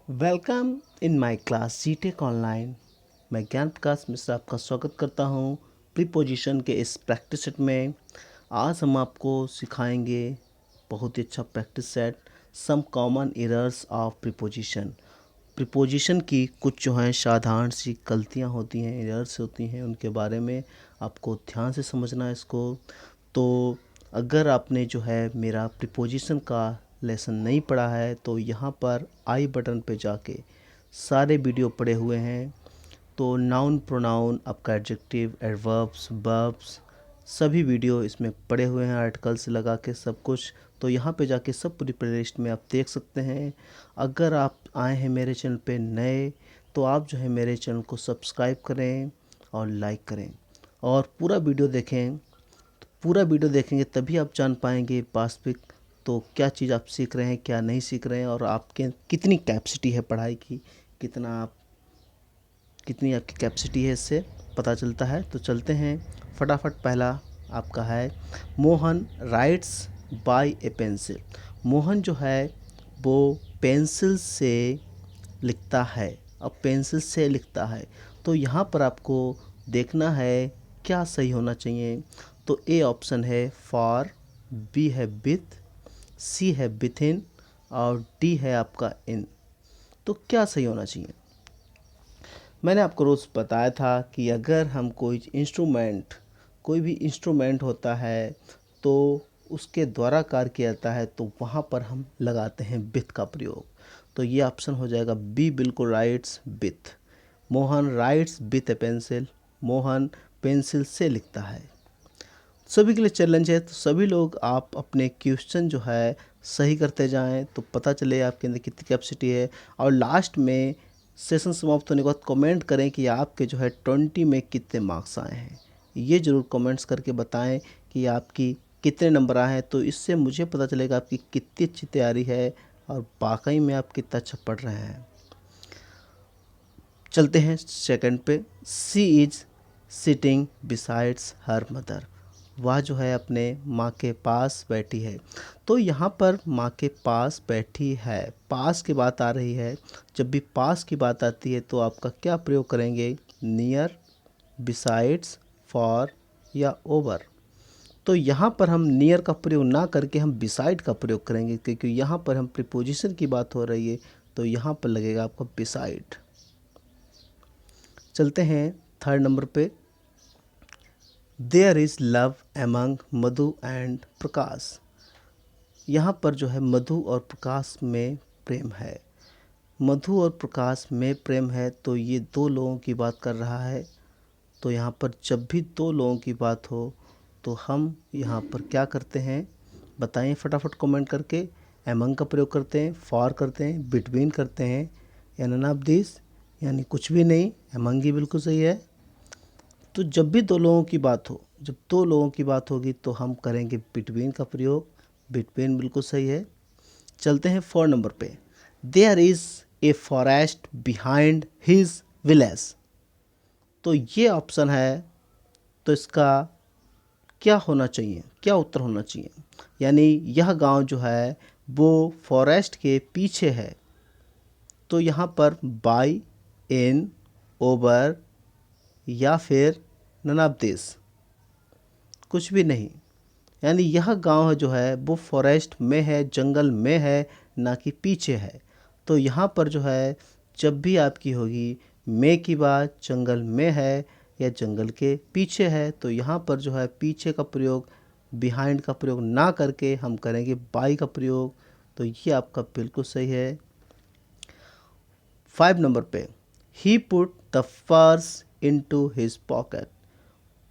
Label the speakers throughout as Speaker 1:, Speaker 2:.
Speaker 1: Welcome in my class जीटेक online. मैं ज्ञान प्रकाश मिश्र आपका स्वागत करता हूं प्रीपोजिशन के इस प्रैक्टिस सेट में। आज हम आपको सिखाएंगे बहुत ही अच्छा practice set, some common errors of preposition. Preposition की कुछ जो हैं साधारण सी गलतियां होती हैं, एरर्स होती हैं, उनके बारे में आपको ध्यान से समझना है इसको। तो अगर आपने जो है मेरा प्रीपोजिशन का लेसन नहीं पढ़ा है तो यहाँ पर आई बटन पे जाके सारे वीडियो पड़े हुए हैं। तो नाउन प्रोनाउन, आपका एडजेक्टिव, एडवर्ब्स, वर्ब्स, सभी वीडियो इसमें पड़े हुए हैं आर्टिकल्स लगा के सब कुछ। तो यहाँ पे जाके सब पूरी प्लेलिस्ट में आप देख सकते हैं। अगर आप आए हैं मेरे चैनल पे नए तो आप जो है मेरे चैनल को सब्सक्राइब करें और लाइक करें और पूरा वीडियो देखें। पूरा वीडियो देखेंगे तभी आप जान पाएंगे वास्तविक तो क्या चीज़ आप सीख रहे हैं, क्या नहीं सीख रहे हैं, और आपके कितनी कैपेसिटी है पढ़ाई की, कितनी आपकी कैपेसिटी है, इससे पता चलता है। तो चलते हैं फटाफट। पहला आपका है Mohan writes by a pencil. Mohan जो है वो पेंसिल से लिखता है। अब पेंसिल से लिखता है तो यहाँ पर आपको देखना है क्या सही होना चाहिए। तो ए ऑप्शन है फॉर, बी है विथ, सी है विथिन और डी है आपका इन। तो क्या सही होना चाहिए? मैंने आपको रोज़ बताया था कि अगर हम कोई भी इंस्ट्रूमेंट होता है तो उसके द्वारा कार्य किया जाता है तो वहाँ पर हम लगाते हैं विथ का प्रयोग। तो ये ऑप्शन हो जाएगा बी, बिल्कुल rights with. Mohan rights with A pencil. Mohan pencil से लिखता है। सभी के लिए चैलेंज है, तो सभी लोग आप अपने क्वेश्चन जो है सही करते जाएं तो पता चले आपके अंदर कितनी कैपेसिटी है। और लास्ट में सेशन समाप्त होने के बाद कमेंट करें कि आपके जो है 20 में कितने मार्क्स आए हैं। ये ज़रूर कमेंट्स करके बताएं कि आपकी कितने नंबर आए हैं। तो इससे मुझे पता चलेगा आपकी कितनी अच्छी तैयारी है और वाकई में आप कितना अच्छा पढ़ रहे हैं। चलते हैं सेकंड पे। She is sitting besides her mother. वह जो है अपने माँ के पास बैठी है। तो यहाँ पर माँ के पास बैठी है, पास की बात आ रही है। जब भी पास की बात आती है तो आपका क्या प्रयोग करेंगे? नियर, बिसाइड्स, फॉर या ओवर। तो यहाँ पर हम नियर का प्रयोग ना करके हम बिसाइड का प्रयोग करेंगे, क्योंकि यहाँ पर हम प्रीपोजिशन की बात हो रही है। तो यहाँ पर लगेगा आपका बिसाइड। चलते हैं थर्ड नंबर पे। There is love among Madhu and Prakash. यहाँ पर जो है मधु और प्रकाश में प्रेम है। मधु और प्रकाश में प्रेम है तो ये दो लोगों की बात कर रहा है। तो यहाँ पर जब भी दो लोगों की बात हो तो हम यहाँ पर क्या करते हैं बताएं फटाफट कमेंट करके। एमंग का प्रयोग करते हैं, फॉर करते हैं, बिटवीन करते हैं, या नन ऑफ दिस यानी कुछ भी नहीं। एमंग ही बिल्कुल सही है। तो जब भी दो लोगों की बात हो, जब दो लोगों की बात होगी तो हम करेंगे बिटवीन का प्रयोग। बिटवीन बिल्कुल सही है। चलते हैं 4 नंबर पे। There is a forest behind his village. तो ये ऑप्शन है। तो इसका क्या होना चाहिए, क्या उत्तर होना चाहिए? यानी यह गांव जो है वो फॉरेस्ट के पीछे है। तो यहाँ पर बाय, इन, ओवर या फिर नन ऑफ दिस, कुछ भी नहीं। यानी यह गांव जो है वो फॉरेस्ट में है, जंगल में है, ना कि पीछे है। तो यहाँ पर जो है जब भी आपकी होगी में की बात, जंगल में है या जंगल के पीछे है, तो यहाँ पर जो है पीछे का प्रयोग, बिहाइंड का प्रयोग ना करके हम करेंगे बाई का प्रयोग। तो ये आपका बिल्कुल सही है। 5 नंबर पे। He put the purse into his pocket.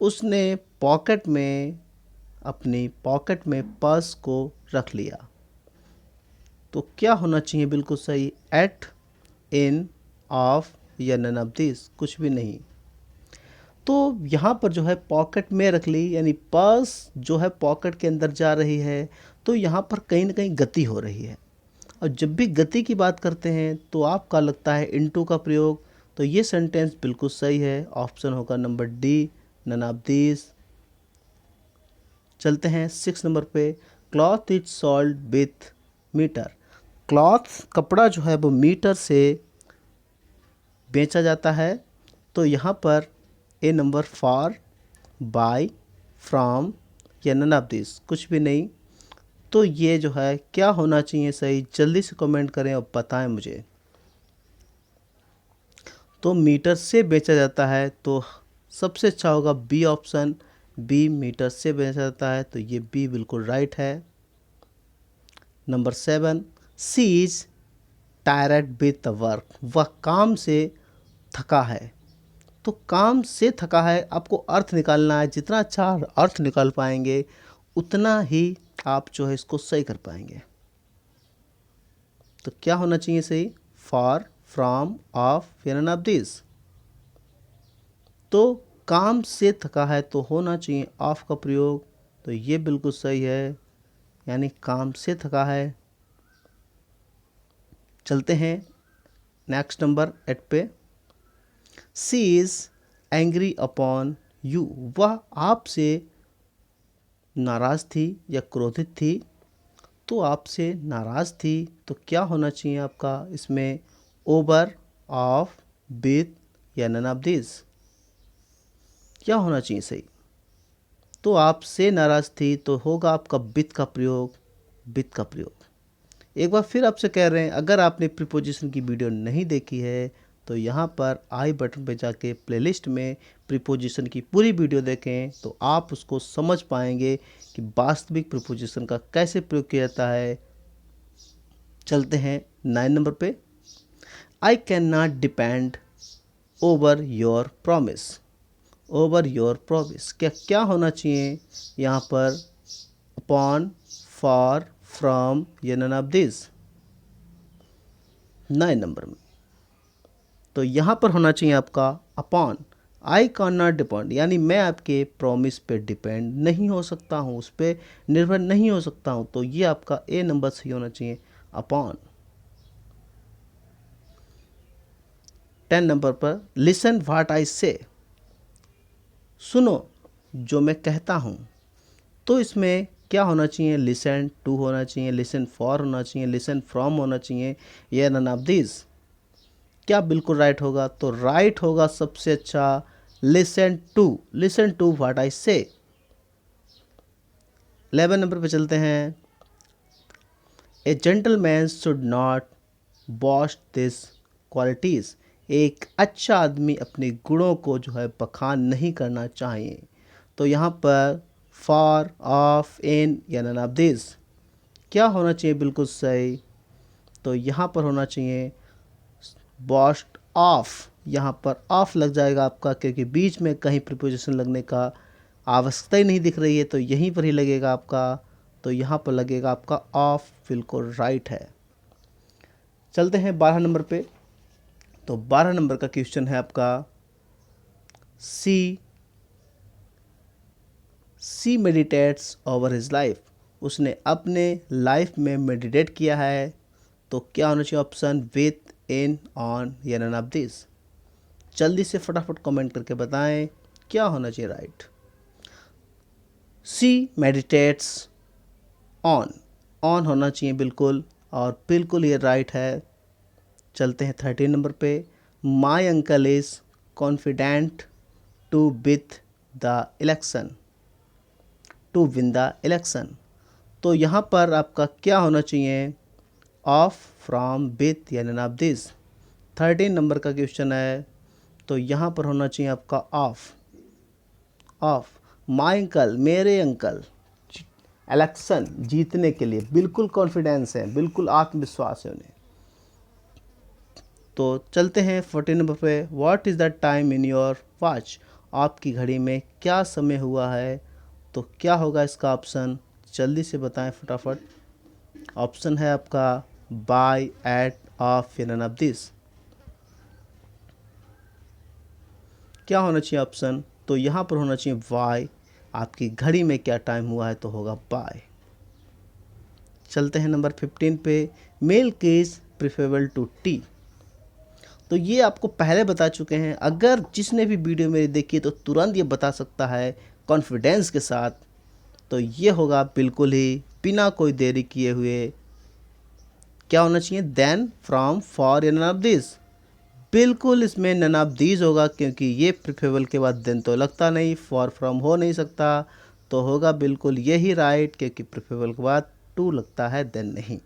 Speaker 1: उसने पॉकेट में, अपनी पॉकेट में पर्स को रख लिया। तो क्या होना चाहिए? बिल्कुल सही। एट, इन, ऑफ या नन ऑफ दिस, कुछ भी नहीं। तो यहाँ पर जो है पॉकेट में रख ली, यानी पर्स जो है पॉकेट के अंदर जा रही है। तो यहाँ पर कहीं ना कहीं गति हो रही है। और जब भी गति की बात करते हैं तो आपका लगता है इनटू का प्रयोग। तो ये सेंटेंस बिल्कुल सही है। ऑप्शन होगा number D, none of this. चलते हैं 6 नंबर पे। Cloth is sold with metre. Cloth कपड़ा जो है वो मीटर से बेचा जाता है, तो यहाँ पर ए नंबर फॉर, बाय, फ्रॉम या नन ऑफ दिस, कुछ भी नहीं। तो ये जो है क्या होना चाहिए सही, जल्दी से कमेंट करें और बताएं मुझे। तो मीटर से बेचा जाता है, तो सबसे अच्छा होगा बी ऑप्शन, बी मीटर से बेचा जाता है, तो ये बी बिल्कुल राइट है। Number 7, she is tired with the work, वह काम से थका है। तो काम से थका है, आपको अर्थ निकालना है, जितना अच्छा अर्थ निकाल पाएंगे उतना ही आप जो है इसको सही कर पाएंगे। तो क्या होना चाहिए सही, फॉर, फ्रॉम, ऑफ या नन ऑफ दिस। तो काम से थका है तो होना चाहिए ऑफ का प्रयोग, तो ये बिल्कुल सही है, यानी काम से थका है। चलते हैं नेक्स्ट नंबर 8 पे। सी इज़ एंग्री अपॉन यू, वह आपसे नाराज़ थी या क्रोधित थी, तो आपसे नाराज़ थी, तो क्या होना चाहिए आपका इसमें, ओवर, ऑफ, विथ या नन ऑफ दिस। क्या होना चाहिए सही, तो आपसे नाराज़ थी तो होगा आपका विथ का प्रयोग, विथ का प्रयोग। एक बार फिर आपसे कह रहे हैं, अगर आपने प्रीपोजिशन की वीडियो नहीं देखी है तो यहाँ पर आई बटन पे जाके प्लेलिस्ट में प्रीपोजिशन की पूरी वीडियो देखें, तो आप उसको समझ पाएंगे कि वास्तविक प्रीपोजिशन का कैसे प्रयोग किया जाता है। चलते हैं 9 नंबर पे। I can not depend over your promise, over your promise, क्या क्या होना चाहिए यहाँ पर, अपॉन, फॉर, फ्रॉम या नन ऑफ दिस। 9 नंबर में तो यहाँ पर होना चाहिए आपका upon. I can not depend, यानी मैं आपके प्रॉमिस पे डिपेंड नहीं हो सकता हूँ, उस पर निर्भर नहीं हो सकता हूँ, तो ये आपका ए नंबर सही होना चाहिए, अपॉन। 10 नंबर पर, लिसन व्हाट आई से, सुनो जो मैं कहता हूँ, तो इसमें क्या होना चाहिए, लिसन टू होना चाहिए, लिसन फॉर होना चाहिए, लिसन फ्रॉम होना चाहिए, या नन ऑफ दिस। क्या बिल्कुल राइट होगा, तो राइट होगा सबसे अच्छा listen to, listen to what I say. 11 number पे चलते हैं। A gentleman should not boast this qualities, एक अच्छा आदमी अपने गुणों को जो है बखान नहीं करना चाहिए, तो यहाँ पर फॉर, ऑफ, इन या नन ऑफ दिस। क्या होना चाहिए बिल्कुल सही, तो यहाँ पर होना चाहिए बॉस्ट ऑफ, यहाँ पर ऑफ लग जाएगा आपका, क्योंकि बीच में कहीं प्रीपोजिशन लगने का आवश्यकता ही नहीं दिख रही है, तो यहीं पर ही लगेगा आपका, तो यहाँ पर लगेगा आपका ऑफ, बिल्कुल राइट है। चलते हैं 12 नंबर पे। तो 12 नंबर का क्वेश्चन है आपका, सी मेडिटेट्स ओवर हिज लाइफ, उसने अपने लाइफ में मेडिटेट किया है, तो क्या होना चाहिए ऑप्शन, विथ, इन, ऑन या नन ऑफ दिस। जल्दी से फटाफट कमेंट करके बताएं क्या होना चाहिए right. She meditates on, on होना चाहिए बिल्कुल, और बिल्कुल ये राइट है। चलते हैं 13 नंबर पे। My uncle is confident to with the election, to win the election, तो यहाँ पर आपका क्या होना चाहिए, ऑफ, फ्रॉम, विथ या नन ऑफ दिस। 13 नंबर का क्वेश्चन है, तो यहाँ पर होना चाहिए आपका ऑफ, ऑफ। माई अंकल, मेरे अंकल इलेक्शन जीतने के लिए बिल्कुल कॉन्फिडेंस है, बिल्कुल आत्मविश्वास है उन्हें। तो चलते हैं 14 नंबर पे। What is the time in your watch, आपकी घड़ी में क्या समय हुआ है, तो क्या होगा इसका ऑप्शन, जल्दी से बताएं फटाफट। ऑप्शन है आपका बाय, एट, ऑफ या नन ऑफ दिस। क्या होना चाहिए ऑप्शन, तो यहाँ पर होना चाहिए वाई, आपकी घड़ी में क्या टाइम हुआ है, तो होगा बाय। चलते हैं नंबर 15 पे। Milk is preferable to tea, तो ये आपको पहले बता चुके हैं, अगर जिसने भी वीडियो मेरी देखी तो तुरंत ये बता सकता है कॉन्फिडेंस के साथ, तो ये होगा बिल्कुल ही बिना कोई देरी किए हुए क्या होना चाहिए? देन, फ्रॉम, फॉर या नन ऑफ दिस। बिल्कुल इसमें नन ऑफ दीज होगा, क्योंकि ये प्रिफेबल के बाद देन तो लगता नहीं, फॉर फ्रॉम हो नहीं सकता, तो होगा बिल्कुल यही राइट, क्योंकि प्रिफेबल के बाद टू लगता है, देन नहीं।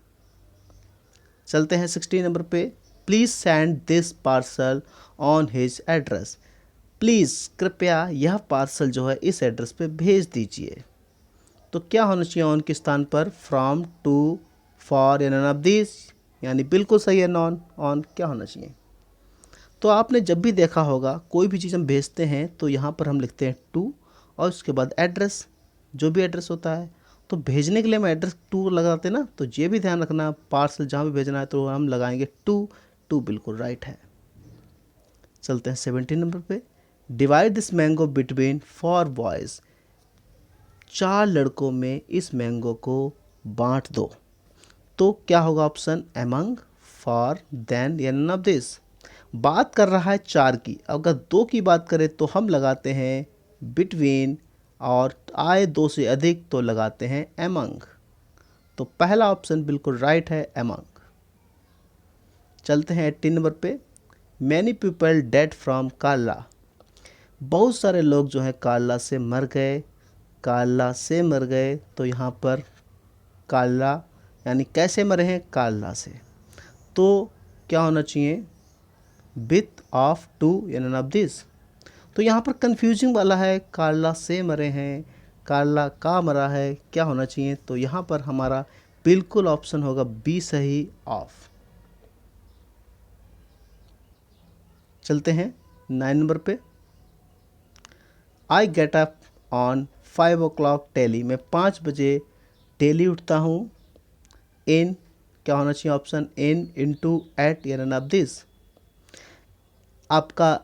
Speaker 1: चलते हैं 16 नंबर पे। Please send this parcel on his address. Please, कृपया यह पार्सल जो है इस एड्रेस पे भेज दीजिए। तो क्या होना चाहिए ऑन के स्थान पर? फ्रॉम, टू, फॉर या नन ऑफ दिस, यानी बिल्कुल सही है नॉन। ऑन क्या होना चाहिए? तो आपने जब भी देखा होगा कोई भी चीज़ हम भेजते हैं तो यहाँ पर हम लिखते हैं टू और उसके बाद एड्रेस, जो भी एड्रेस होता है। तो भेजने के लिए हम एड्रेस टू लगाते हैं ना, तो ये भी ध्यान रखना, पार्सल जहाँ भी भेजना है तो हम लगाएंगे टू। टू बिल्कुल राइट है। चलते हैं 17 नंबर पे। Divide this mango between 4 boys. 4 लड़कों में इस मैंगो को बांट दो। तो क्या होगा ऑप्शन? एमंग, फॉर, देन या नन ऑफ दिस। बात कर रहा है 4 की, अगर 2 की बात करें तो हम लगाते हैं बिटवीन, और आए 2 से अधिक तो लगाते हैं एमंग। तो पहला ऑप्शन बिल्कुल राइट है, एमंग। चलते हैं 18 नंबर पे। मैनी पीपल डेड फ्रॉम काला। बहुत सारे लोग जो है काला से मर गए। काला से मर गए, तो यहाँ पर काला यानी कैसे मरे हैं? काला से। तो क्या होना चाहिए? विथ, ऑफ, टू या नन ऑफ दिस। तो यहाँ पर कंफ्यूजिंग वाला है, काला से मरे हैं, काला का मरा है, क्या होना चाहिए? तो यहाँ पर हमारा बिल्कुल ऑप्शन होगा बी सही, ऑफ। चलते हैं 9 नंबर पे। I get up on 5 o'clock daily. मैं 5 बजे डेली उठता हूँ। इन क्या होना चाहिए ऑप्शन? इन, इनटू, एट या नन ऑफ दिस। आपका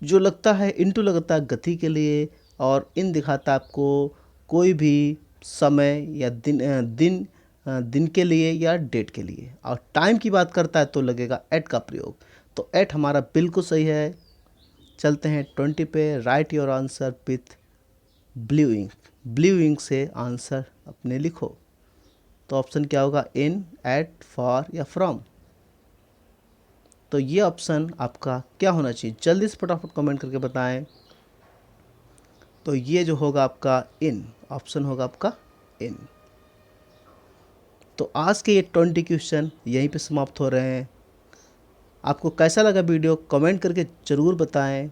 Speaker 1: जो लगता है इनटू लगता है गति के लिए, और इन दिखाता है आपको कोई भी समय या दिन के लिए या डेट के लिए, और टाइम की बात करता है तो लगेगा एट का प्रयोग। तो एट हमारा बिल्कुल सही है। चलते हैं 20 पे। Write your answer with blue ink. Blue ink से आंसर अपने लिखो। तो ऑप्शन क्या होगा? इन, एट, फॉर या फ्रॉम। तो ये ऑप्शन आपका क्या होना चाहिए? जल्दी से फटाफट कमेंट करके बताएं। तो ये जो होगा आपका इन, ऑप्शन होगा आपका इन। तो आज के ये 20 क्वेश्चन यहीं पे समाप्त हो रहे हैं। आपको कैसा लगा वीडियो कमेंट करके ज़रूर बताएं।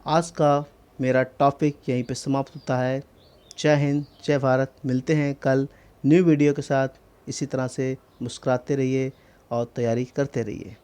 Speaker 1: आज का मेरा टॉपिक यहीं पे समाप्त होता है। जय हिंद, जय भारत। मिलते हैं कल न्यू वीडियो के साथ। इसी तरह से मुस्कुराते रहिए और तैयारी करते रहिए।